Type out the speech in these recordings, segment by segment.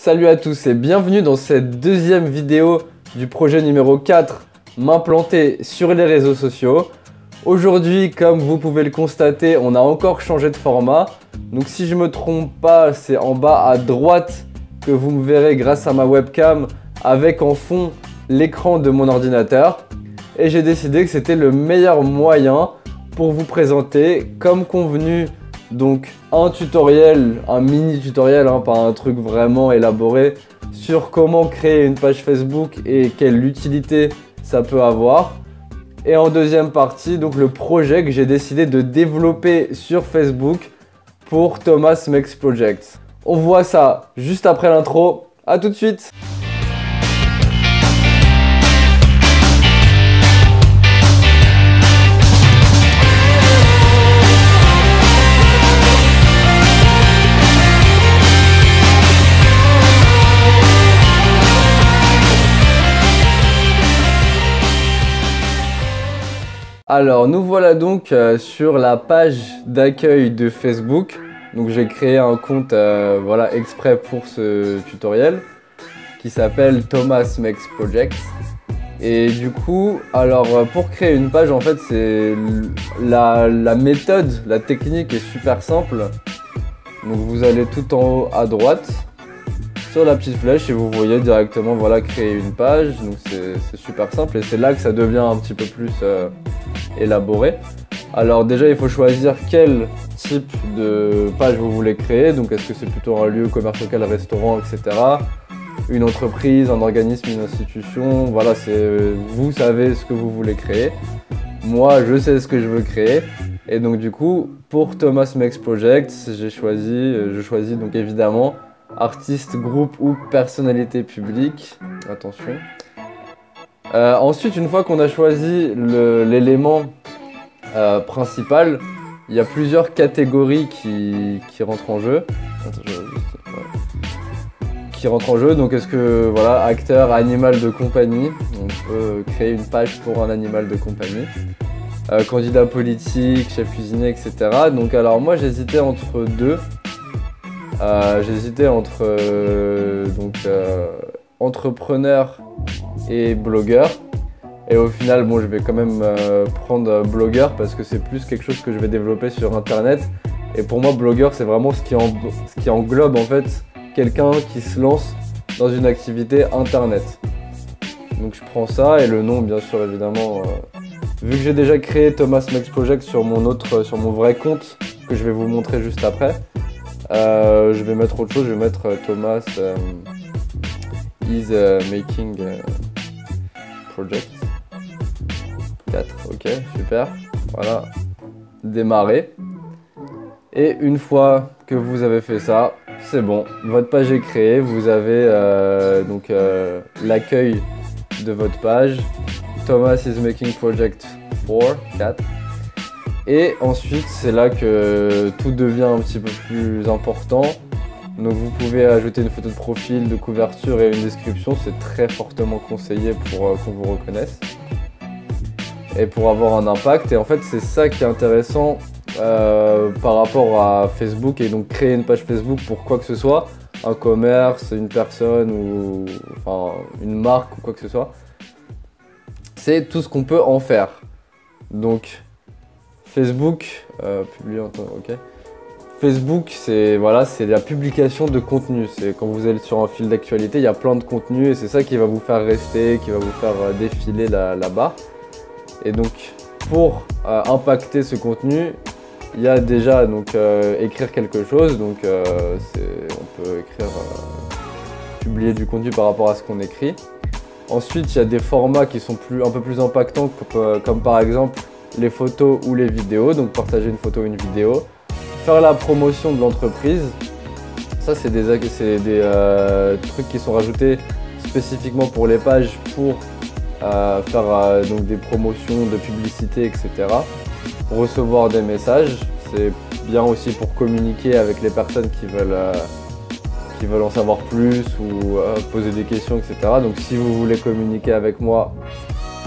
Salut à tous et bienvenue dans cette deuxième vidéo du projet numéro 4, m'implanter sur les réseaux sociaux. Aujourd'hui, comme vous pouvez le constater, on a encore changé de format. Donc si je me trompe pas, c'est en bas à droite que vous me verrez grâce à ma webcam avec en fond l'écran de mon ordinateur. Et j'ai décidé que c'était le meilleur moyen pour vous présenter comme convenu. Donc un tutoriel, un mini tutoriel, pas un truc vraiment élaboré, sur comment créer une page Facebook et quelle utilité ça peut avoir. Et en deuxième partie, donc le projet que j'ai décidé de développer sur Facebook pour Thomas Makes Project. On voit ça juste après l'intro. À tout de suite. Alors nous voilà donc sur la page d'accueil de Facebook. Donc j'ai créé un compte voilà, exprès pour ce tutoriel qui s'appelle Thomas Makes Project. Et du coup, alors pour créer une page, en fait c'est la méthode, la technique est super simple. Donc vous allez tout en haut à droite sur la petite flèche et vous voyez directement voilà, créer une page. Donc c'est super simple et c'est là que ça devient un petit peu plus élaboré. Alors déjà il faut choisir quel type de page vous voulez créer. Donc est-ce que c'est plutôt un lieu commercial, restaurant, etc. Une entreprise, un organisme, une institution. Voilà, vous savez ce que vous voulez créer. Moi je sais ce que je veux créer. Et donc du coup pour Thomas Makes Project je choisis donc évidemment artiste, groupe ou personnalité publique. Attention. Ensuite, une fois qu'on a choisi l'élément principal, il y a plusieurs catégories qui rentrent en jeu. Donc est-ce que, voilà, acteur, animal de compagnie, on peut créer une page pour un animal de compagnie. Candidat politique, chef cuisinier, etc. Donc alors moi j'hésitais entre deux. J'hésitais entre entrepreneur et blogueur. Et au final, bon, je vais quand même prendre blogueur parce que c'est plus quelque chose que je vais développer sur internet. Et pour moi, blogueur, c'est vraiment ce qui englobe en fait quelqu'un qui se lance dans une activité internet. Donc je prends ça et le nom, bien sûr, évidemment. Vu que j'ai déjà créé Thomas Makes Project sur mon vrai compte que je vais vous montrer juste après. Je vais mettre autre chose, je vais mettre Thomas is making project 4, ok, super, voilà, démarrer. Et une fois que vous avez fait ça, c'est bon, votre page est créée, vous avez l'accueil de votre page, Thomas is making project 4. Et ensuite, c'est là que tout devient un petit peu plus important. Donc vous pouvez ajouter une photo de profil, de couverture et une description. C'est très fortement conseillé pour qu'on vous reconnaisse. Et pour avoir un impact. Et en fait, c'est ça qui est intéressant par rapport à Facebook. Et donc créer une page Facebook pour quoi que ce soit. Un commerce, une personne ou enfin, une marque ou quoi que ce soit. C'est tout ce qu'on peut en faire. Donc Facebook, ok. Facebook, c'est la publication de contenu. C'est quand vous allez sur un fil d'actualité, il y a plein de contenu et c'est ça qui va vous faire rester, qui va vous faire défiler la barre. Et donc, pour impacter ce contenu, il y a déjà donc écrire quelque chose. Donc, on peut écrire, publier du contenu par rapport à ce qu'on écrit. Ensuite, il y a des formats qui sont un peu plus impactants, comme par exemple les photos ou les vidéos, donc partager une photo ou une vidéo, faire la promotion de l'entreprise, ça c'est des trucs qui sont rajoutés spécifiquement pour les pages pour faire donc des promotions de publicité, etc. Recevoir des messages, c'est bien aussi pour communiquer avec les personnes qui veulent en savoir plus ou poser des questions, etc. Donc si vous voulez communiquer avec moi,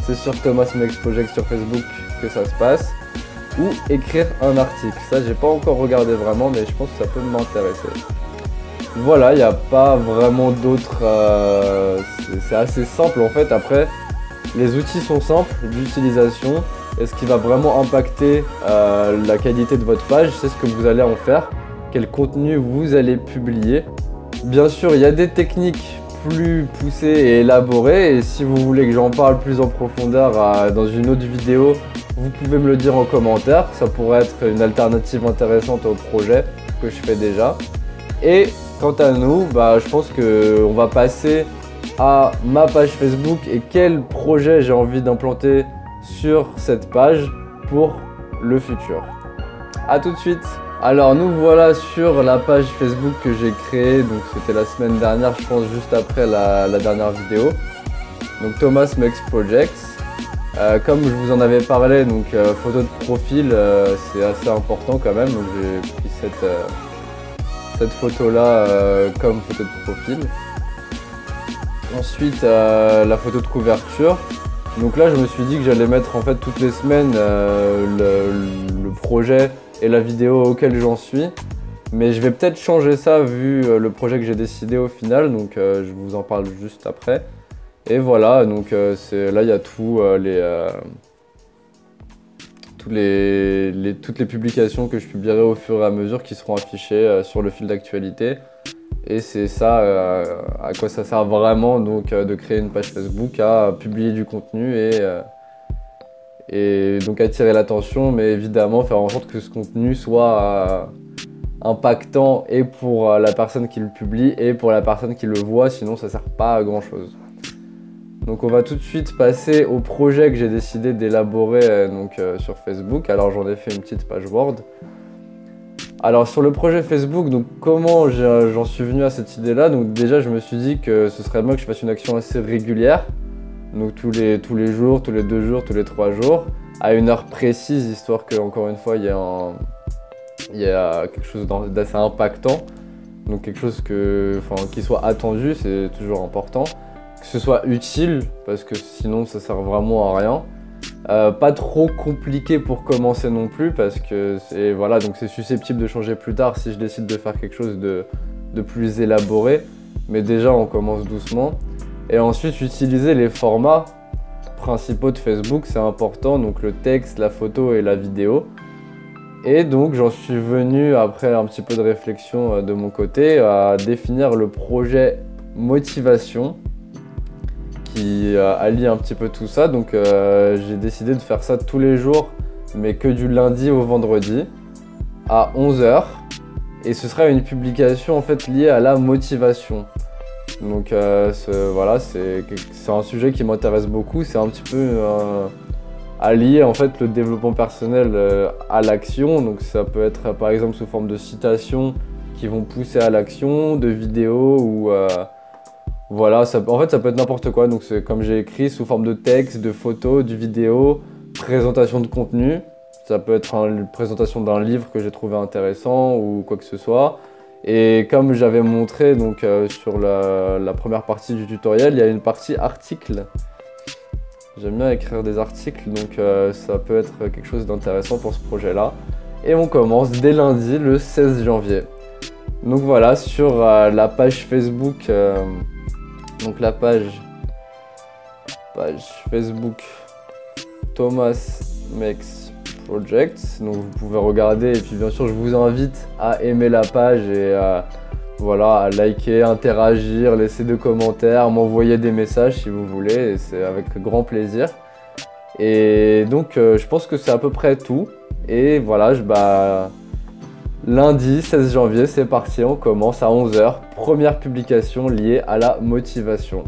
c'est sur Thomas Makes Project sur Facebook que ça se passe. Ou écrire un article. Ça, j'ai pas encore regardé vraiment, mais je pense que ça peut m'intéresser. Voilà, il n'y a pas vraiment d'autres... c'est assez simple en fait. Après, les outils sont simples d'utilisation. Et ce qui va vraiment impacter la qualité de votre page, c'est ce que vous allez en faire, quel contenu vous allez publier. Bien sûr, il y a des techniques plus poussées et élaborées. Et si vous voulez que j'en parle plus en profondeur dans une autre vidéo, vous pouvez me le dire en commentaire. Ça pourrait être une alternative intéressante au projet que je fais déjà. Et quant à nous, je pense qu'on va passer à ma page Facebook et quel projet j'ai envie d'implanter sur cette page pour le futur. A tout de suite. Alors nous voilà sur la page Facebook que j'ai créée, donc c'était la semaine dernière, je pense juste après la dernière vidéo. Donc Thomas Makes Projects. Comme je vous en avais parlé, donc photo de profil, c'est assez important quand même, donc j'ai pris cette photo là comme photo de profil. Ensuite la photo de couverture. Donc là je me suis dit que j'allais mettre en fait toutes les semaines le projet et la vidéo auquel j'en suis. Mais je vais peut-être changer ça vu le projet que j'ai décidé au final, donc je vous en parle juste après. Et voilà, donc là il y a toutes les publications que je publierai au fur et à mesure qui seront affichées sur le fil d'actualité. Et c'est ça à quoi ça sert vraiment, donc de créer une page Facebook, à publier du contenu et donc attirer l'attention, mais évidemment faire en sorte que ce contenu soit impactant et pour la personne qui le publie et pour la personne qui le voit, sinon ça sert pas à grand chose. Donc on va tout de suite passer au projet que j'ai décidé d'élaborer sur Facebook. Alors j'en ai fait une petite page Word. Alors sur le projet Facebook, donc comment j'en suis venu à cette idée là? Donc déjà je me suis dit que ce serait bien que je fasse une action assez régulière. Donc tous les jours, tous les 2 jours, tous les 3 jours, à une heure précise, histoire que encore une fois il y a quelque chose d'assez impactant. Donc quelque chose qui soit attendu, c'est toujours important. Que ce soit utile, parce que sinon ça sert vraiment à rien. Pas trop compliqué pour commencer non plus, parce que c'est susceptible de changer plus tard si je décide de faire quelque chose de plus élaboré. Mais déjà on commence doucement. Et ensuite utiliser les formats principaux de Facebook, c'est important, donc le texte, la photo et la vidéo. Et donc j'en suis venu, après un petit peu de réflexion de mon côté, à définir le projet motivation qui allie un petit peu tout ça. Donc j'ai décidé de faire ça tous les jours, mais que du lundi au vendredi à 11 h. Et ce sera une publication en fait liée à la motivation. Donc voilà, c'est un sujet qui m'intéresse beaucoup. C'est un petit peu allier en fait le développement personnel à l'action. Donc ça peut être par exemple sous forme de citations qui vont pousser à l'action, de vidéos ou voilà, en fait ça peut être n'importe quoi. Donc c'est comme j'ai écrit, sous forme de texte, de photos, de vidéos, présentation de contenu. Ça peut être une présentation d'un livre que j'ai trouvé intéressant ou quoi que ce soit. Et comme j'avais montré donc, sur la première partie du tutoriel, il y a une partie articles. J'aime bien écrire des articles, donc ça peut être quelque chose d'intéressant pour ce projet-là. Et on commence dès lundi, le 16 janvier. Donc voilà, sur la page Facebook, donc la page Facebook Thomas Makes Projects, donc vous pouvez regarder et puis bien sûr je vous invite à aimer la page et voilà, à liker, interagir, laisser des commentaires, m'envoyer des messages si vous voulez, et c'est avec grand plaisir. Et donc je pense que c'est à peu près tout. Et voilà, lundi 16 janvier, c'est parti, on commence à 11 h. Première publication liée à la motivation.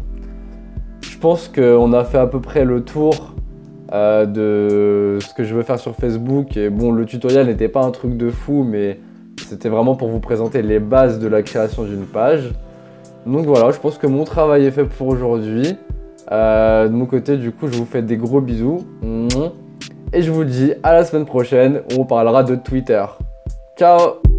Je pense qu'on a fait à peu près le tour de ce que je veux faire sur Facebook. Et bon, le tutoriel n'était pas un truc de fou, mais c'était vraiment pour vous présenter les bases de la création d'une page. Donc voilà, je pense que mon travail est fait pour aujourd'hui. De mon côté, du coup, je vous fais des gros bisous. Et je vous dis à la semaine prochaine où on parlera de Twitter. Ciao!